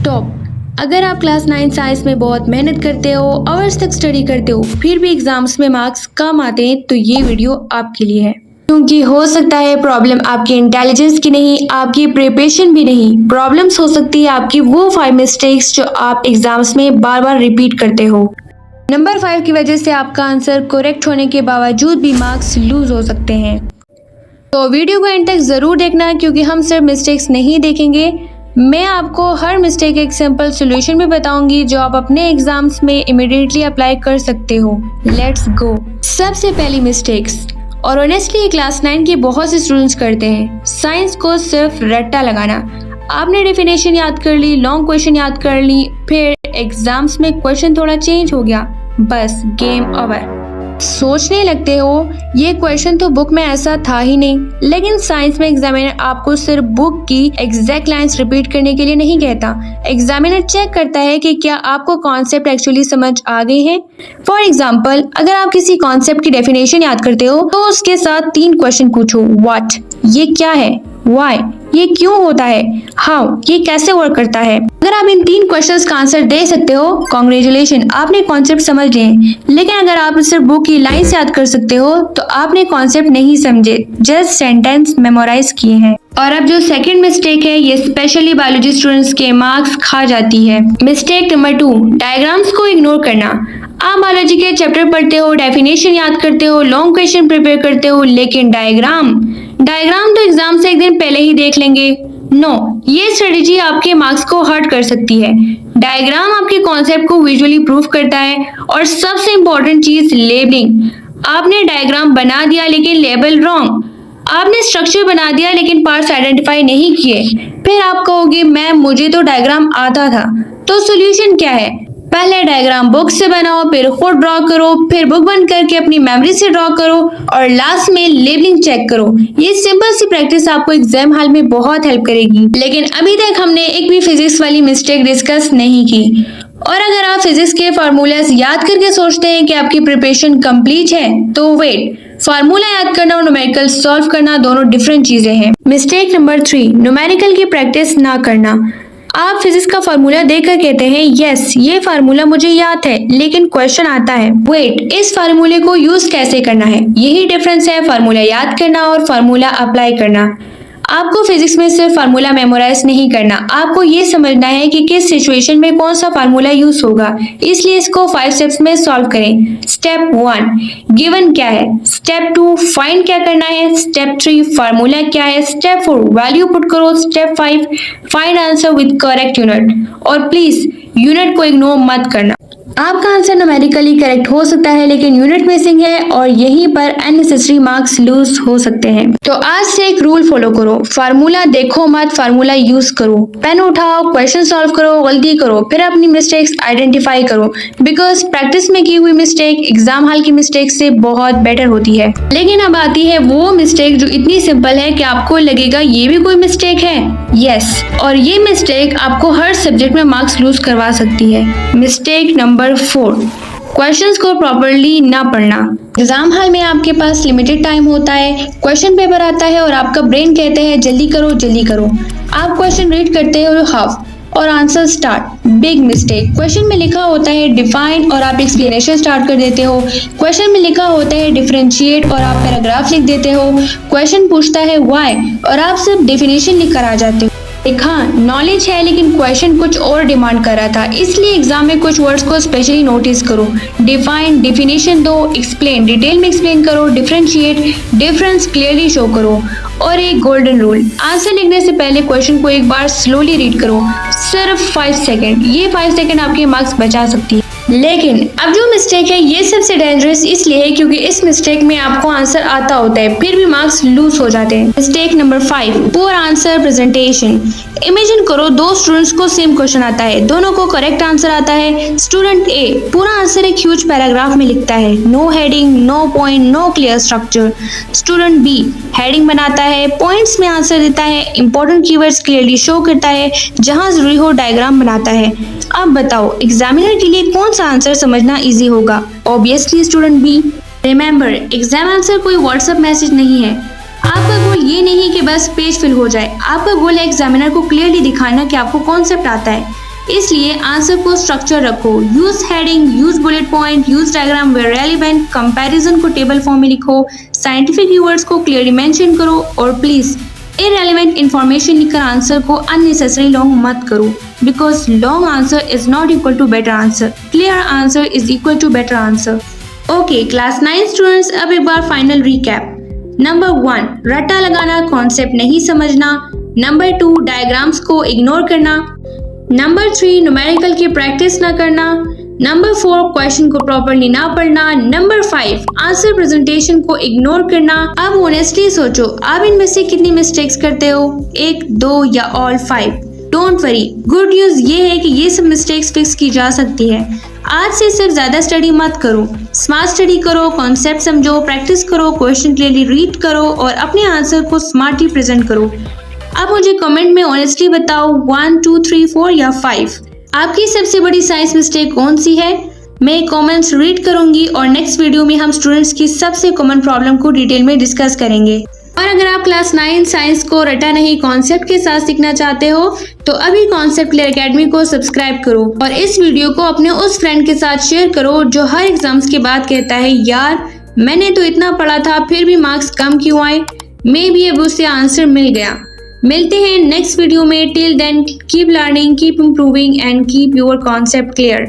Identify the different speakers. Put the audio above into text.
Speaker 1: Stop. अगर आप class 9 science में बहुत मेहनत करते हो, आवर्स तक स्टडी करते हो, फिर भी एग्जाम्स में मार्क्स कम आते हैं, तो ये वीडियो आपके लिए है। क्योंकि हो सकता है प्रॉब्लम आपकी इंटेलिजेंस की नहीं, आपकी प्रिपरेशन भी नहीं, प्रॉब्लम्स हो सकती है आपकी वो 5 मिस्टेक्स जो आप एग्जाम्स में बार बार रिपीट करते हो। नंबर 5 की वजह से आपका आंसर करेक्ट होने के बावजूद भी मार्क्स लूज हो सकते हैं। तो वीडियो को एंड तक जरूर देखना, क्योंकि हम सिर्फ मिस्टेक्स नहीं देखेंगे, मैं आपको हर मिस्टेक एक सिंपल सॉल्यूशन भी बताऊंगी जो आप अपने एग्जाम्स में इमीडिएटली अप्लाई कर सकते हो। Let's go. सबसे पहली मिस्टेक्स, और ऑनेस्टली ये क्लास 9 के बहुत से स्टूडेंट्स करते हैं, साइंस को सिर्फ रट्टा लगाना। आपने डेफिनेशन याद कर ली, लॉन्ग क्वेश्चन याद कर ली, फिर एग्जाम्स में क्वेश्चन थोड़ा चेंज हो गया, बस गेम ओवर। सोचने लगते हो ये क्वेश्चन तो बुक में ऐसा था ही नहीं, लेकिन साइंस में एग्जामिनर आपको सिर्फ बुक की एग्जैक्ट लाइंस रिपीट करने के लिए नहीं कहता। एग्जामिनर चेक करता है कि क्या आपको कॉन्सेप्ट एक्चुअली समझ आ गए हैं। फॉर एग्जाम्पल, अगर आप किसी कॉन्सेप्ट की डेफिनेशन याद करते हो तो उसके साथ 3 क्वेश्चन पूछो। व्हाट, ये क्या है? व्हाई, ये क्यों होता है? हाउ, ये कैसे वर्क करता है? अगर आप इन 3 क्वेश्चंस का आंसर दे सकते हो, कॉन्ग्रेचुलेशन, आपने कॉन्सेप्ट समझ लिए। लेकिन अगर आप सिर्फ बुक की लाइंस याद कर सकते हो तो आपने कॉन्सेप्ट नहीं समझे, जस्ट सेंटेंस मेमोराइज किए हैं। और अब जो सेकंड मिस्टेक है, ये स्पेशली बायोलॉजी स्टूडेंट्स के मार्क्स खा जाती है। मिस्टेक नंबर 2, डायग्राम्स को इग्नोर करना। आप बायोलॉजी के चैप्टर पढ़ते हो, डेफिनेशन याद करते हो, लॉन्ग क्वेश्चन प्रिपेयर करते हो, लेकिन डायग्राम तो एग्जाम से एक दिन पहले ही देख लेंगे। नो, ये स्ट्रेटेजी आपके मार्क्स को हर्ट कर सकती है। डायग्राम आपके कॉन्सेप्ट को विजुअली प्रूफ करता है। और सबसे इंपॉर्टेंट चीज, लेबलिंग। आपने डायग्राम बना दिया लेकिन लेबल रॉन्ग। आपने स्ट्रक्चर बना दिया लेकिन पार्ट्स आइडेंटिफाई नहीं किए। फिर आप कहोगे मैम मुझे तो डायग्राम आता था। तो सॉल्यूशन क्या है? पहले डायग्राम बुक से बनाओ, फिर खुद ड्रॉ करो, फिर बुक बंद करके अपनी मेमोरी से ड्रॉ करो, और लास्ट में लेबलिंग चेक करो। ये सिंपल सी प्रैक्टिस आपको एग्जाम हॉल में बहुत हेल्प करेगी। लेकिन अभी तक हमने एक भी फिजिक्स वाली मिस्टेक डिस्कस नहीं की। और अगर आप फिजिक्स के फार्मूलाज याद करके सोचते हैं कि आपकी प्रिपरेशन कंप्लीट है, तो वेट, फार्मूला याद करना और न्यूमेरिकल सॉल्व करना दोनों डिफरेंट चीजें हैं। मिस्टेक नंबर 3, न्यूमेरिकल की प्रैक्टिस ना करना। आप फिजिक्स का फार्मूला देखकर कहते हैं यस, ये फार्मूला मुझे याद है, लेकिन क्वेश्चन आता है वेट, इस फार्मूले को यूज कैसे करना है? यही डिफरेंस है फार्मूला याद करना और फार्मूला अप्लाई करना। आपको फिजिक्स में सिर्फ फार्मूला मेमोराइज नहीं करना, आपको ये समझना है कि किस सिचुएशन में कौन सा फार्मूला यूज होगा। इसलिए इसको 5 स्टेप्स में सॉल्व करें। स्टेप 1, गिवन क्या है? स्टेप 2, फाइंड क्या करना है? स्टेप 3, फार्मूला क्या है? स्टेप 4, वैल्यू पुट करो। Step 5, find answer with correct unit. और प्लीज यूनिट को इग्नोर मत करना। आपका आंसर न्यूमेरिकली करेक्ट हो सकता है, लेकिन यूनिट मिसिंग है और यहीं पर अननेसेसरी मार्क्स लूज हो सकते हैं। तो आज से एक रूल फॉलो करो, फार्मूला देखो मत, फार्मूला यूज करो। पेन उठाओ, क्वेश्चन सॉल्व करो, गलती करो, फिर अपनी मिस्टेक्स आइडेंटिफाई करो। बिकॉज प्रैक्टिस में की हुई मिस्टेक एग्जाम हॉल की मिस्टेक से बहुत बेटर होती है। लेकिन अब आती है वो मिस्टेक जो इतनी सिंपल है कि आपको लगेगा ये भी कोई मिस्टेक है। यस, और ये मिस्टेक आपको हर सब्जेक्ट में मार्क्स लूज करवा सकती है। मिस्टेक नंबर 4, क्वेश्चंस को प्रॉपर्ली ना पढ़ना। एग्जाम हॉल में आपके पास लिमिटेड टाइम होता है, क्वेश्चन पेपर आता है और आपका ब्रेन कहते हैं जल्दी करो जल्दी करो। आप क्वेश्चन रीड करते हो हाफ और answer start. Big mistake. Question में लिखा होता है डिफाइन और आप एक्सप्लेनेशन स्टार्ट कर देते हो। क्वेश्चन में लिखा होता है डिफरेंशिएट और आप पैराग्राफ लिख देते हो। क्वेश्चन पूछता है व्हाई और आप सिर्फ डेफिनेशन लिख कर आ जाते हो। हाँ, नॉलेज है लेकिन क्वेश्चन कुछ और डिमांड कर रहा था, इसलिए एग्जाम में कुछ वर्ड्स को स्पेशली नोटिस करो। डिफाइन, डेफिनेशन दो, एक्सप्लेन, डिटेल में एक्सप्लेन करो, डिफरेंशिएट, डिफरेंस क्लियरली शो करो। और एक गोल्डन रूल, आंसर लिखने से पहले क्वेश्चन को एक बार स्लोली रीड करो, सिर्फ 5 सेकेंड। ये 5 सेकेंड आपके मार्क्स बचा सकती है। लेकिन अब जो मिस्टेक है ये सबसे डेंजरस इसलिए है क्योंकि इस मिस्टेक में आपको आंसर आता होता है फिर भी मार्क्स लूज हो जाते हैं। Mistake number 5, poor answer presentation. Imagine करो 2 स्टूडेंट्स को सेम क्वेश्चन आता है, दोनों को करेक्ट आंसर आता है। स्टूडेंट ए पूरा आंसर एक ह्यूज पैराग्राफ में लिखता है, no heading, no point, no clear structure. Student B heading बनाता है, पॉइंट्स में आंसर देता है, इंपॉर्टेंट कीवर्ड्स क्लियरली शो करता है, जहां जरूरी हो डायग्राम बनाता है। अब बताओ एग्जामिनर के लिए कौन सा आंसर समझना इजी होगा? Obviously student B. Remember, exam answer कोई व्हाट्सएप मैसेज नहीं है। आपका गोल ये नहीं कि बस पेज फिल हो जाए, आपका गोल है एग्जामिनर को क्लियरली दिखाना कि आपको कॉन्सेप्ट आता है। इसलिए आंसर को स्ट्रक्चर रखो, use heading, use bullet point, use diagram where relevant, comparison को टेबल फॉर्म में लिखो, साइंटिफिक कीवर्ड्स को क्लियरली मेंशन करो और प्लीज इररेलेवेंट इंफॉर्मेशन लिखकर आंसर को अननेसेसरी लॉन्ग मत करो, because long answer is not equal to better answer, clear answer is equal to better answer. Okay class 9 students, अब एक बार फाइनल रिकैप। नंबर 1 रट्टा लगाना, कॉन्सेप्ट नहीं समझना। नंबर 2 डायग्राम्स को इग्नोर करना। नंबर 3 न्यूमेरिकल की प्रैक्टिस ना करना। नंबर 4 क्वेश्चन को प्रॉपर्ली ना पढ़ना। नंबर 5 आंसर प्रेजेंटेशन को इग्नोर करना। अब ऑनेस्टली सोचो, आप इनमें से कितनी मिस्टेक्स करते हो, 1, 2 या all 5? Don't worry, good news ये है कि ये सब मिस्टेक्स फिक्स की जा सकती है। आज से सिर्फ ज्यादा स्टडी मत करो, स्मार्ट स्टडी करो, कॉन्सेप्ट समझो, प्रैक्टिस करो, क्वेश्चन क्लियरली रीड करो और अपने आंसर को स्मार्टली प्रेजेंट करो। अब मुझे कमेंट में ऑनेस्टली बताओ 1, 2, 3, 4 या 5 आपकी सबसे बड़ी साइंस मिस्टेक कौन सी है? मैं कमेंट्स रीड करूंगी और नेक्स्ट वीडियो में हम स्टूडेंट्स की सबसे कॉमन प्रॉब्लम को डिटेल में डिस्कस करेंगे। और अगर आप क्लास 9 साइंस को रटा नहीं कॉन्सेप्ट के साथ सीखना चाहते हो तो अभी कॉन्सेप्ट क्लियर एकेडमी को सब्सक्राइब करो और इस वीडियो को अपने उस फ्रेंड के साथ शेयर करो जो हर एग्जाम्स के बाद कहता है यार मैंने तो इतना पढ़ा था फिर भी मार्क्स कम क्यों आए, मे भी अब उससे आंसर मिल गया। मिलते हैं नेक्स्ट वीडियो में। Till then keep learning, keep improving and keep your concept clear.